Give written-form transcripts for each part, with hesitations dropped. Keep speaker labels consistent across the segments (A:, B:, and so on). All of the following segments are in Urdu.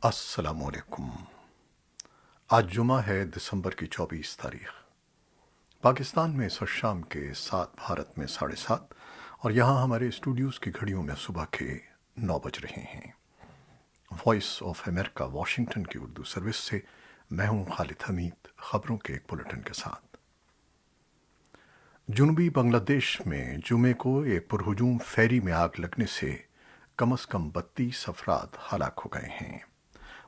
A: السلام علیکم۔ آج جمعہ ہے دسمبر کی 24 تاریخ۔ پاکستان میں اس وقت شام کے 7، بھارت میں 7:30، اور یہاں ہمارے اسٹوڈیوز کی گھڑیوں میں صبح کے 9 بج رہے ہیں۔ وائس آف امریکہ واشنگٹن کی اردو سروس سے میں ہوں خالد حمید، خبروں کے ایک بلٹن کے ساتھ۔ جنوبی بنگلہ دیش میں جمعے کو ایک پرہجوم فیری میں آگ لگنے سے کم از کم 32 افراد ہلاک ہو گئے ہیں۔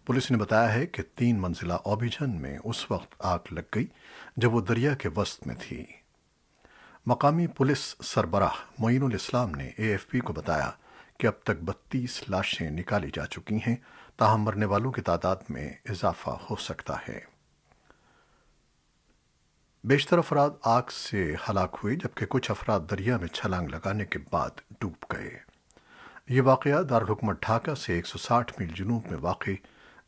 A: پولیس نے بتایا ہے کہ 3 منزلہ اوبیجن میں اس وقت آگ لگ گئی جب وہ دریا کے وسط میں تھی۔ مقامی پولیس سربراہ معین الاسلام نے اے ایف پی کو بتایا کہ اب تک 32 لاشیں نکالی جا چکی ہیں، تاہم مرنے والوں کی تعداد میں اضافہ ہو سکتا ہے۔ بیشتر افراد آگ سے ہلاک ہوئے جبکہ کچھ افراد دریا میں چھلانگ لگانے کے بعد ڈوب گئے۔ یہ واقعہ دارالحکومت ڈھاکہ سے 160 میل جنوب میں واقع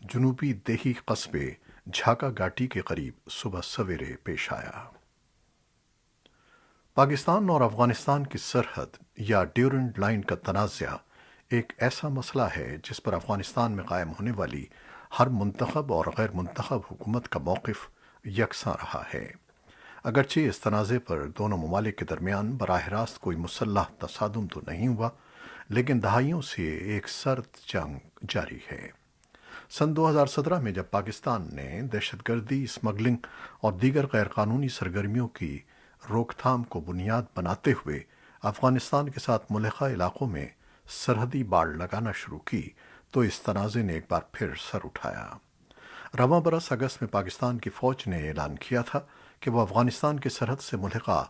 A: جنوبی دیہی قصبے جھاکا گاٹی کے قریب صبح سویرے پیش آیا۔ پاکستان اور افغانستان کی سرحد یا ڈیورنڈ لائن کا تنازع ایک ایسا مسئلہ ہے جس پر افغانستان میں قائم ہونے والی ہر منتخب اور غیر منتخب حکومت کا موقف یکساں رہا ہے۔ اگرچہ اس تنازع پر دونوں ممالک کے درمیان براہ راست کوئی مسلح تصادم تو نہیں ہوا، لیکن دہائیوں سے ایک سرد جنگ جاری ہے۔ سن 2017 میں جب پاکستان نے دہشت گردی، اسمگلنگ اور دیگر غیر قانونی سرگرمیوں کی روک تھام کو بنیاد بناتے ہوئے افغانستان کے ساتھ ملحقہ علاقوں میں سرحدی باڑ لگانا شروع کی تو اس تنازع نے ایک بار پھر سر اٹھایا۔ رواں برس اگست میں پاکستان کی فوج نے اعلان کیا تھا کہ وہ افغانستان کی سرحد سے ملحقہ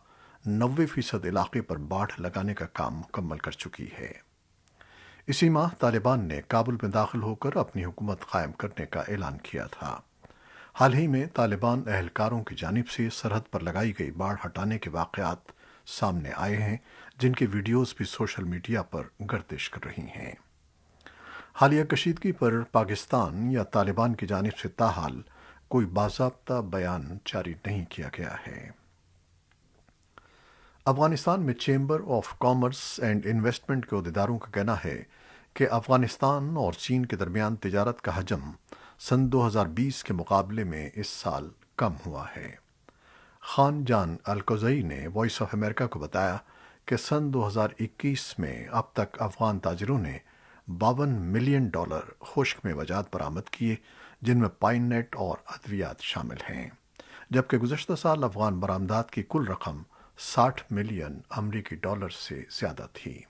A: 90% علاقے پر باڑ لگانے کا کام مکمل کر چکی ہے۔ اسی ماہ طالبان نے کابل میں داخل ہو کر اپنی حکومت قائم کرنے کا اعلان کیا تھا۔ حال ہی میں طالبان اہلکاروں کی جانب سے سرحد پر لگائی گئی باڑ ہٹانے کے واقعات سامنے آئے ہیں، جن کی ویڈیوز بھی سوشل میڈیا پر گردش کر رہی ہیں۔ حالیہ کشیدگی پر پاکستان یا طالبان کی جانب سے تاحال کوئی باضابطہ بیان جاری نہیں کیا گیا ہے۔ افغانستان میں chamber of commerce and investment کے عہدیداروں کا کہنا ہے کہ افغانستان اور چین کے درمیان تجارت کا حجم سن 2020 کے مقابلے میں اس سال کم ہوا ہے۔ خان جان القزئی نے وائس آف امریکہ کو بتایا کہ سن 2021 میں اب تک افغان تاجروں نے $52 ملین خشک میوجات برآمد کیے، جن میں پائن نٹ اور ادویات شامل ہیں، جبکہ گزشتہ سال افغان برآمدات کی کل رقم $60 ملین امریکی سے زیادہ تھی۔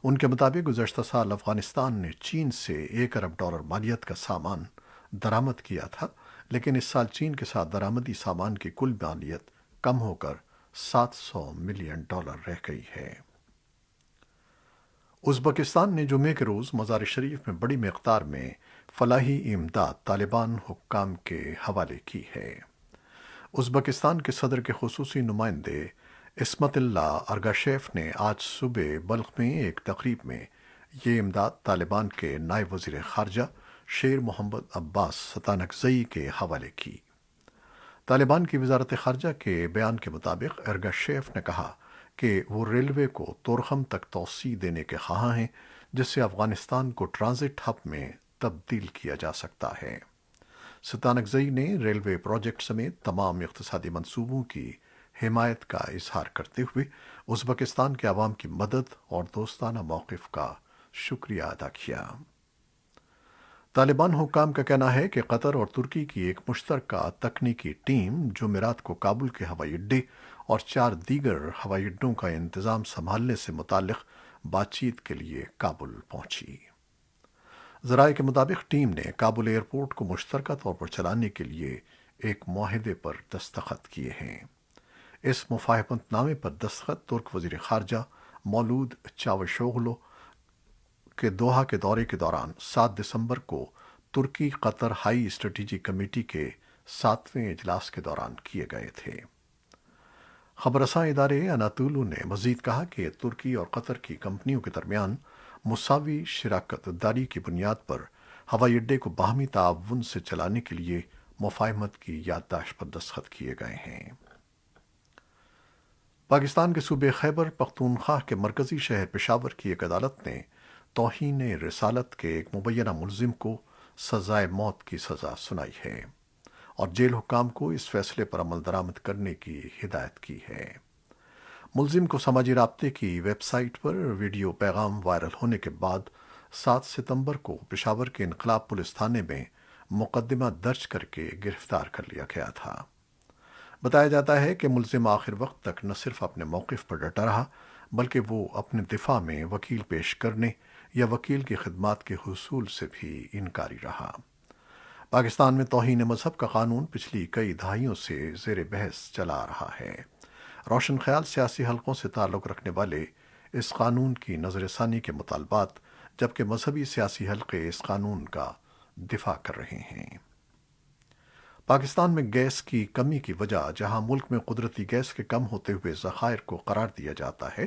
A: ان کے مطابق گزشتہ سال افغانستان نے چین سے $1 ارب مالیت کا سامان درآمد کیا تھا، لیکن اس سال چین کے ساتھ درآمدی سامان کی کل مالیت کم ہو کر $700 ملین رہ گئی ہے۔ ازبکستان نے جمعے کے روز مزار شریف میں بڑی مقدار میں فلاحی امداد طالبان حکام کے حوالے کی ہے۔ ازبکستان کے صدر کے خصوصی نمائندے عصمت اللہ ارگاشیف نے آج صبح بلخ میں ایک تقریب میں یہ امداد طالبان کے نائب وزیر خارجہ شیر محمد عباس ستانکزئی کے حوالے کی۔ طالبان کی وزارت خارجہ کے بیان کے مطابق ارگاشیف نے کہا کہ وہ ریلوے کو تورخم تک توسیع دینے کے خواہاں ہیں، جس سے افغانستان کو ٹرانزٹ ہب میں تبدیل کیا جا سکتا ہے۔ ستانکزئی نے ریلوے پروجیکٹ سمیت تمام اقتصادی منصوبوں کی حمایت کا اظہار کرتے ہوئے ازبکستان کے عوام کی مدد اور دوستانہ موقف کا شکریہ ادا کیا۔ طالبان حکام کا کہنا ہے کہ قطر اور ترکی کی ایک مشترکہ تکنیکی ٹیم جمعرات کو کابل کے ہوائی اڈے اور 4 دیگر ہوائی اڈوں کا انتظام سنبھالنے سے متعلق بات چیت کے لیے کابل پہنچی۔ ذرائع کے مطابق ٹیم نے کابل ایئرپورٹ کو مشترکہ طور پر چلانے کے لیے ایک معاہدے پر دستخط کیے ہیں۔ اس مفاہمت نامے پر دستخط ترک وزیر خارجہ مولود چاوشوغلو کے دوحہ کے دورے کے دوران 7 دسمبر کو ترکی قطر ہائی اسٹریٹجی کمیٹی کے 7ویں اجلاس کے دوران کیے گئے تھے۔ خبر رساں ادارے اناتولو نے مزید کہا کہ ترکی اور قطر کی کمپنیوں کے درمیان مساوی شراکت داری کی بنیاد پر ہوائی اڈے کو باہمی تعاون سے چلانے کے لیے مفاہمت کی یادداشت پر دستخط کیے گئے ہیں۔ پاکستان کے صوبے خیبر پختونخوا کے مرکزی شہر پشاور کی ایک عدالت نے توہین رسالت کے ایک مبینہ ملزم کو سزائے موت کی سزا سنائی ہے اور جیل حکام کو اس فیصلے پر عمل درآمد کرنے کی ہدایت کی ہے۔ ملزم کو سماجی رابطے کی ویب سائٹ پر ویڈیو پیغام وائرل ہونے کے بعد 7 ستمبر کو پشاور کے انقلاب پولیس تھانے میں مقدمہ درج کر کے گرفتار کر لیا گیا تھا۔ بتایا جاتا ہے کہ ملزم آخر وقت تک نہ صرف اپنے موقف پر ڈٹا رہا بلکہ وہ اپنے دفاع میں وکیل پیش کرنے یا وکیل کی خدمات کے حصول سے بھی انکاری رہا۔ پاکستان میں توہین مذہب کا قانون پچھلی کئی دہائیوں سے زیر بحث چلا آ رہا ہے۔ روشن خیال سیاسی حلقوں سے تعلق رکھنے والے اس قانون کی نظر ثانی کے مطالبات، جبکہ مذہبی سیاسی حلقے اس قانون کا دفاع کر رہے ہیں۔ پاکستان میں گیس کی کمی کی وجہ جہاں ملک میں قدرتی گیس کے کم ہوتے ہوئے ذخائر کو قرار دیا جاتا ہے،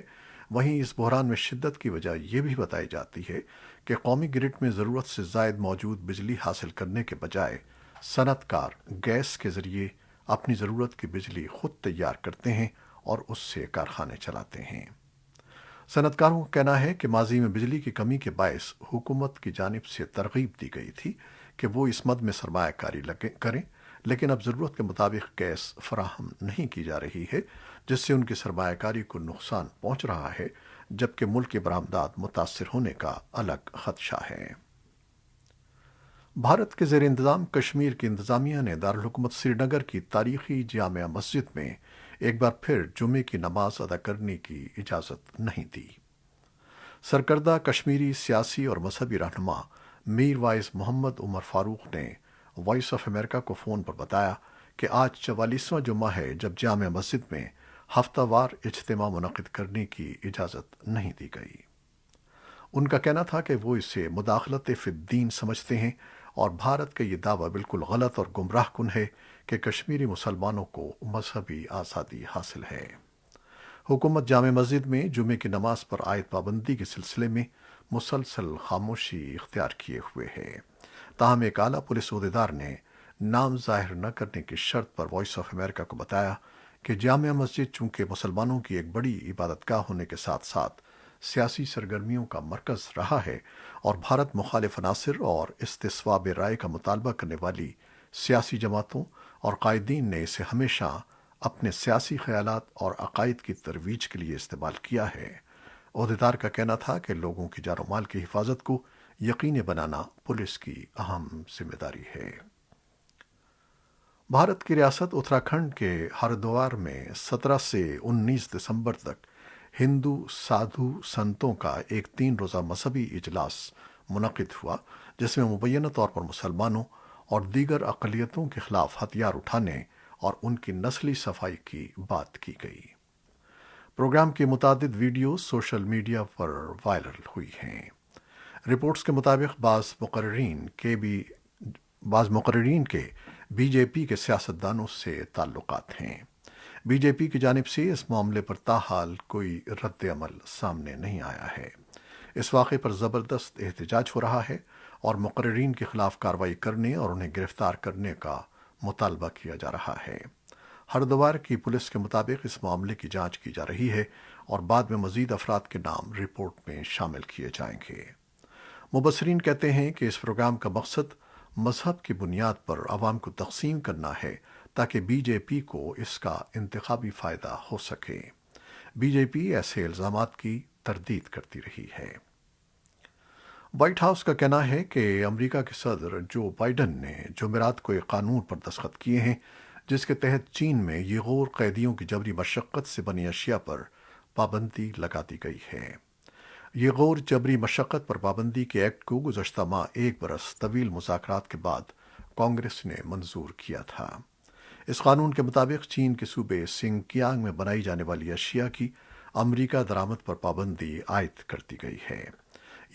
A: وہیں اس بحران میں شدت کی وجہ یہ بھی بتائی جاتی ہے کہ قومی گرڈ میں ضرورت سے زائد موجود بجلی حاصل کرنے کے بجائے صنعت کار گیس کے ذریعے اپنی ضرورت کی بجلی خود تیار کرتے ہیں اور اس سے کارخانے چلاتے ہیں۔ صنعت کاروں کا کہنا ہے کہ ماضی میں بجلی کی کمی کے باعث حکومت کی جانب سے ترغیب دی گئی تھی کہ وہ اس مد میں سرمایہ کاری کریں، لیکن اب ضرورت کے مطابق گیس فراہم نہیں کی جا رہی ہے، جس سے ان کی سرمایہ کاری کو نقصان پہنچ رہا ہے، جبکہ ملک کی برآمدات متاثر ہونے کا الگ خدشہ ہے۔ بھارت کے زیر انتظام کشمیر کی انتظامیہ نے دارالحکومت سری نگر کی تاریخی جامع مسجد میں ایک بار پھر جمعے کی نماز ادا کرنے کی اجازت نہیں دی۔ سرکردہ کشمیری سیاسی اور مذہبی رہنما میر وائز محمد عمر فاروق نے وائس آف امریکہ کو فون پر بتایا کہ آج 44واں جمعہ ہے جب جامع مسجد میں ہفتہ وار اجتماع منعقد کرنے کی اجازت نہیں دی گئی۔ ان کا کہنا تھا کہ وہ اسے مداخلت فی الدین سمجھتے ہیں اور بھارت کا یہ دعویٰ بالکل غلط اور گمراہ کن ہے کہ کشمیری مسلمانوں کو مذہبی آزادی حاصل ہے۔ حکومت جامع مسجد میں جمعے کی نماز پر عائد پابندی کے سلسلے میں مسلسل خاموشی اختیار کیے ہوئے ہے۔ تاہم ایک اعلیٰ پولیس عہدیدار نے نام ظاہر نہ کرنے کی شرط پر وائس آف امریکہ کو بتایا کہ جامع مسجد چونکہ مسلمانوں کی ایک بڑی عبادت گاہ ہونے کے ساتھ ساتھ سیاسی سرگرمیوں کا مرکز رہا ہے اور بھارت مخالف عناصر اور استصواب رائے کا مطالبہ کرنے والی سیاسی جماعتوں اور قائدین نے اسے ہمیشہ اپنے سیاسی خیالات اور عقائد کی ترویج کے لیے استعمال کیا ہے۔ عہدیدار کا کہنا تھا کہ لوگوں کی جان و مال کی حفاظت کو یقینی بنانا پولیس کی اہم ذمہ داری ہے۔ بھارت کی ریاست اتراکھنڈ کے ہردوار میں 17 سے 19 دسمبر تک ہندو سادھو سنتوں کا ایک 3 روزہ مذہبی اجلاس منعقد ہوا، جس میں مبینہ طور پر مسلمانوں اور دیگر اقلیتوں کے خلاف ہتھیار اٹھانے اور ان کی نسلی صفائی کی بات کی گئی۔ پروگرام کی متعدد ویڈیوز سوشل میڈیا پر وائرل ہوئی ہیں۔ رپورٹس کے مطابق بعض مقررین کے بی جے پی کے سیاستدانوں سے تعلقات ہیں۔ بی جے پی کی جانب سے اس معاملے پر تاحال کوئی رد عمل سامنے نہیں آیا ہے۔ اس واقعے پر زبردست احتجاج ہو رہا ہے اور مقررین کے خلاف کارروائی کرنے اور انہیں گرفتار کرنے کا مطالبہ کیا جا رہا ہے۔ ہردوار کی پولیس کے مطابق اس معاملے کی جانچ کی جا رہی ہے اور بعد میں مزید افراد کے نام رپورٹ میں شامل کیے جائیں گے۔ مبصرین کہتے ہیں کہ اس پروگرام کا مقصد مذہب کی بنیاد پر عوام کو تقسیم کرنا ہے تاکہ بی جے پی کو اس کا انتخابی فائدہ ہو سکے۔ بی جے پی ایسے الزامات کی تردید کرتی رہی ہے۔ وائٹ ہاؤس کا کہنا ہے کہ امریکہ کے صدر جو بائیڈن نے جمعرات کو ایک قانون پر دستخط کیے ہیں جس کے تحت چین میں یغور قیدیوں کی جبری مشقت سے بنی اشیاء پر پابندی لگا دی گئی ہے۔ یغور جبری مشقت پر پابندی کے ایکٹ کو گزشتہ ماہ 1 برس طویل مذاکرات کے بعد کانگریس نے منظور کیا تھا۔ اس قانون کے مطابق چین کے صوبے سنگ کیانگ میں بنائی جانے والی اشیاء کی امریکہ درآمد پر پابندی عائد کر دی گئی ہے۔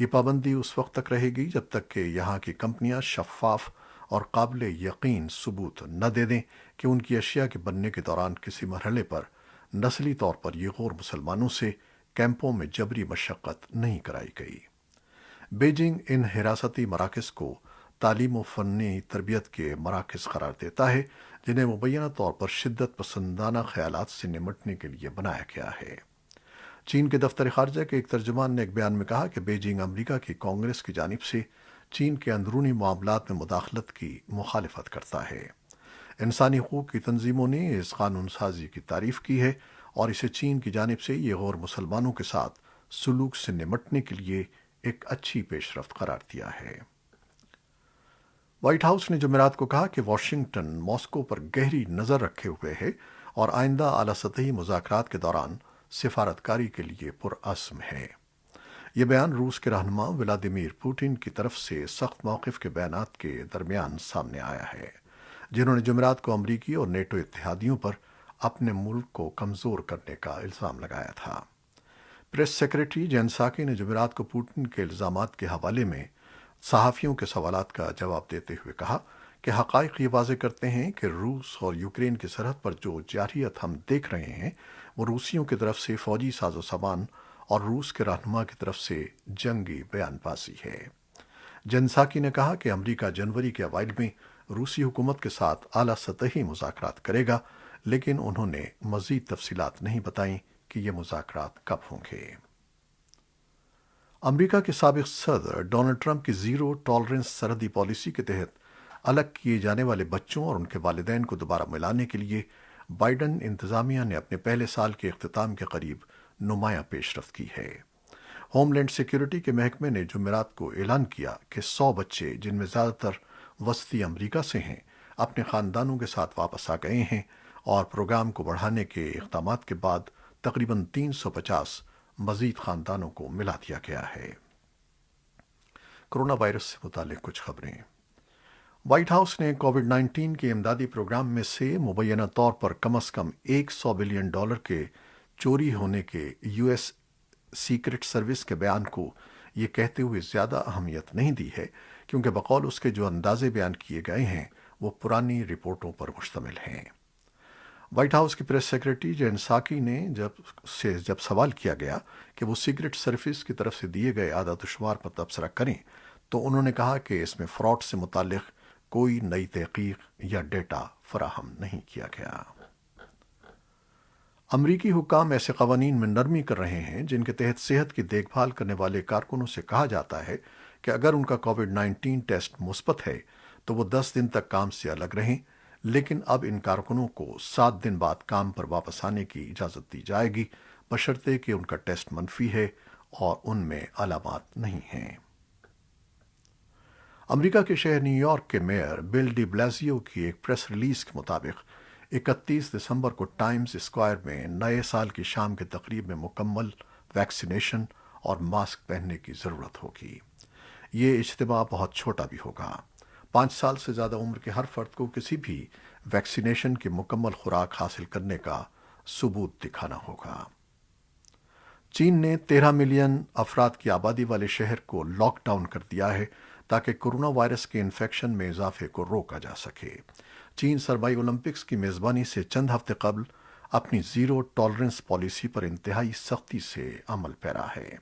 A: یہ پابندی اس وقت تک رہے گی جب تک کہ یہاں کی کمپنیاں شفاف اور قابل یقین ثبوت نہ دے دیں کہ ان کی اشیاء کے بننے کے دوران کسی مرحلے پر نسلی طور پر یغور مسلمانوں سے کیمپوں میں جبری مشقت نہیں کرائی گئی۔ بیجنگ ان حراستی مراکز کو تعلیم و فنی تربیت کے مراکز قرار دیتا ہے جنہیں مبینہ طور پر شدت پسندانہ خیالات سے نمٹنے کے لیے بنایا گیا ہے۔ چین کے دفتر خارجہ کے ایک ترجمان نے ایک بیان میں کہا کہ بیجنگ امریکہ کی کانگریس کی جانب سے چین کے اندرونی معاملات میں مداخلت کی مخالفت کرتا ہے۔ انسانی حقوق کی تنظیموں نے اس قانون سازی کی تعریف کی ہے اور اسے چین کی جانب سے یہ غیر مسلمانوں کے ساتھ سلوک سے نمٹنے کے لیے ایک اچھی پیش رفت قرار دیا ہے۔ وائٹ ہاؤس نے جمعرات کو کہا کہ واشنگٹن ماسکو پر گہری نظر رکھے ہوئے ہے اور آئندہ اعلیٰ سطحی مذاکرات کے دوران سفارتکاری کے لیے پرعزم ہے۔ یہ بیان روس کے رہنما ولادیمیر پوٹن کی طرف سے سخت موقف کے بیانات کے درمیان سامنے آیا ہے، جنہوں نے جمعرات کو امریکی اور نیٹو اتحادیوں پر اپنے ملک کو کمزور کرنے کا الزام لگایا تھا۔ پریس سیکریٹری جین ساکی نے جمعرات کو پوٹن کے الزامات کے حوالے میں صحافیوں کے سوالات کا جواب دیتے ہوئے کہا کہ حقائق یہ واضح کرتے ہیں کہ روس اور یوکرین کی سرحد پر جو جارحیت ہم دیکھ رہے ہیں وہ روسیوں کی طرف سے فوجی ساز و سامان اور روس کے رہنما کی طرف سے جنگی بیان بازی ہے۔ جنساکی نے کہا کہ امریکہ جنوری کے اوائل میں روسی حکومت کے ساتھ اعلیٰ سطحی مذاکرات کرے گا، لیکن انہوں نے مزید تفصیلات نہیں بتائیں کہ یہ مذاکرات کب ہوں گے۔ امریکہ کے سابق صدر ڈونلڈ ٹرمپ کی زیرو ٹالرنس سرحدی پالیسی کے تحت الگ کیے جانے والے بچوں اور ان کے والدین کو دوبارہ ملانے کے لیے بائیڈن انتظامیہ نے اپنے پہلے سال کے اختتام کے قریب نمایاں پیش رفت کی ہے۔ ہوم لینڈ سیکیورٹی کے محکمے نے جمعرات کو اعلان کیا کہ 100 بچے، جن میں زیادہ تر وسطی امریکہ سے ہیں، اپنے خاندانوں کے ساتھ واپس آ گئے ہیں اور پروگرام کو بڑھانے کے اقدامات کے بعد تقریباً 350 مزید خاندانوں کو ملا دیا گیا ہے۔ کرونا وائرس سے متعلق کچھ خبریں۔ وائٹ ہاؤس نے کووڈ 19 کے امدادی پروگرام میں سے مبینہ طور پر کم از کم $100 بلین کے چوری ہونے کے یو ایس سیکرٹ سروس کے بیان کو یہ کہتے ہوئے زیادہ اہمیت نہیں دی ہے، کیونکہ بقول اس کے جو اندازے بیان کیے گئے ہیں وہ پرانی رپورٹوں پر مشتمل ہیں۔ وائٹ ہاؤس کی پریس سیکریٹری جین ساکی نے جب سوال کیا گیا کہ وہ سیکرٹ سروس کی طرف سے دیے گئے اعداد و شمار پر تبصرہ کریں تو انہوں نے کہا کہ اس میں فراڈ سے متعلق کوئی نئی تحقیق یا ڈیٹا فراہم نہیں کیا گیا۔ امریکی حکام ایسے قوانین میں نرمی کر رہے ہیں جن کے تحت صحت کی دیکھ بھال کرنے والے کارکنوں سے کہا جاتا ہے کہ اگر ان کا کووڈ 19 ٹیسٹ مثبت ہے تو وہ 10 دن تک کام سے الگ رہیں، لیکن اب ان کارکنوں کو 7 دن بعد کام پر واپس آنے کی اجازت دی جائے گی، بشرطے کہ ان کا ٹیسٹ منفی ہے اور ان میں علامات نہیں ہیں۔ امریکہ کے شہر نیو یارک کے میئر بل ڈی بلازیو کی ایک پریس ریلیز کے مطابق 31 دسمبر کو ٹائمز اسکوائر میں نئے سال کی شام کے تقریب میں مکمل ویکسینیشن اور ماسک پہننے کی ضرورت ہوگی۔ یہ اجتماع بہت چھوٹا بھی ہوگا۔ 5 سال سے زیادہ عمر کے ہر فرد کو کسی بھی ویکسینیشن کی مکمل خوراک حاصل کرنے کا ثبوت دکھانا ہوگا۔ چین نے 13 ملین افراد کی آبادی والے شہر کو لاک ڈاؤن کر دیا ہے تاکہ کورونا وائرس کے انفیکشن میں اضافے کو روکا جا سکے۔ چین سرمائی اولمپکس کی میزبانی سے چند ہفتے قبل اپنی زیرو ٹالرنس پالیسی پر انتہائی سختی سے عمل پیرا ہے۔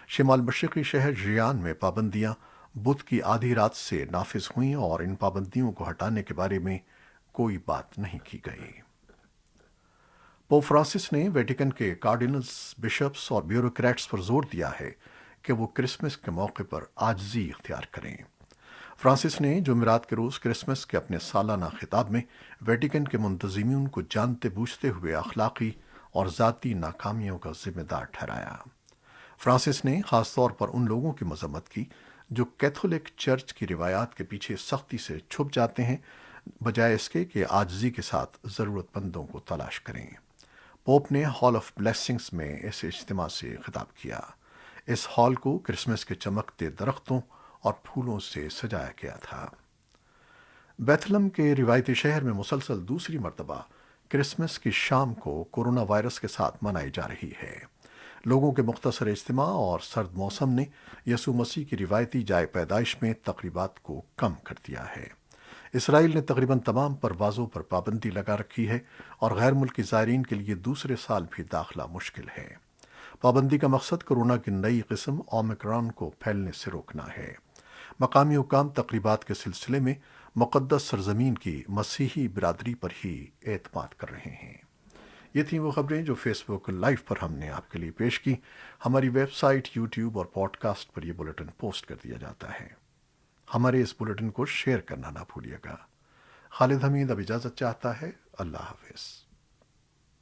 A: شمال مشرقی شہر ژیان میں پابندیاں بدھ کی آدھی رات سے نافذ ہوئیں اور ان پابندیوں کو ہٹانے کے بارے میں کوئی بات نہیں کی گئی۔ پوپ فرانسس نے ویٹیکن کے کارڈینلز، بشپس اور بیوروکریٹس پر زور دیا ہے کہ وہ کرسمس کے موقع پر عاجزی اختیار کریں۔ فرانسس نے جمعرات کے روز کرسمس کے اپنے سالانہ خطاب میں ویٹیکن کے منتظمین کو جانتے بوجھتے ہوئے اخلاقی اور ذاتی ناکامیوں کا ذمہ دار ٹھہرایا۔ فرانسس نے خاص طور پر ان لوگوں کی مذمت کی جو کیتھولک چرچ کی روایات کے پیچھے سختی سے چھپ جاتے ہیں، بجائے اس کے کہ عاجزی کے ساتھ ضرورت مندوں کو تلاش کریں۔ پوپ نے ہال آف بلیسنگز میں اس اجتماع سے خطاب کیا۔ اس ہال کو کرسمس کے چمکتے درختوں اور پھولوں سے سجایا گیا تھا۔ بیتھلم کے روایتی شہر میں مسلسل دوسری مرتبہ کرسمس کی شام کو کورونا وائرس کے ساتھ منائی جا رہی ہے۔ لوگوں کے مختصر اجتماع اور سرد موسم نے یسوع مسیح کی روایتی جائے پیدائش میں تقریبات کو کم کر دیا ہے۔ اسرائیل نے تقریباً تمام پروازوں پر پابندی لگا رکھی ہے اور غیر ملکی زائرین کے لیے دوسرے سال بھی داخلہ مشکل ہے۔ پابندی کا مقصد کورونا کی نئی قسم اومیکرون کو پھیلنے سے روکنا ہے۔ مقامی حکام تقریبات کے سلسلے میں مقدس سرزمین کی مسیحی برادری پر ہی اعتماد کر رہے ہیں۔ یہ تھیں وہ خبریں جو فیس بک لائیو پر ہم نے آپ کے لیے پیش کی۔ ہماری ویب سائٹ، یوٹیوب اور پوڈ کاسٹ پر یہ بلیٹن پوسٹ کر دیا جاتا ہے۔ ہمارے اس بلیٹن کو شیئر کرنا نہ بھولیے گا۔ خالد حمید اب اجازت چاہتا ہے۔ اللہ حافظ۔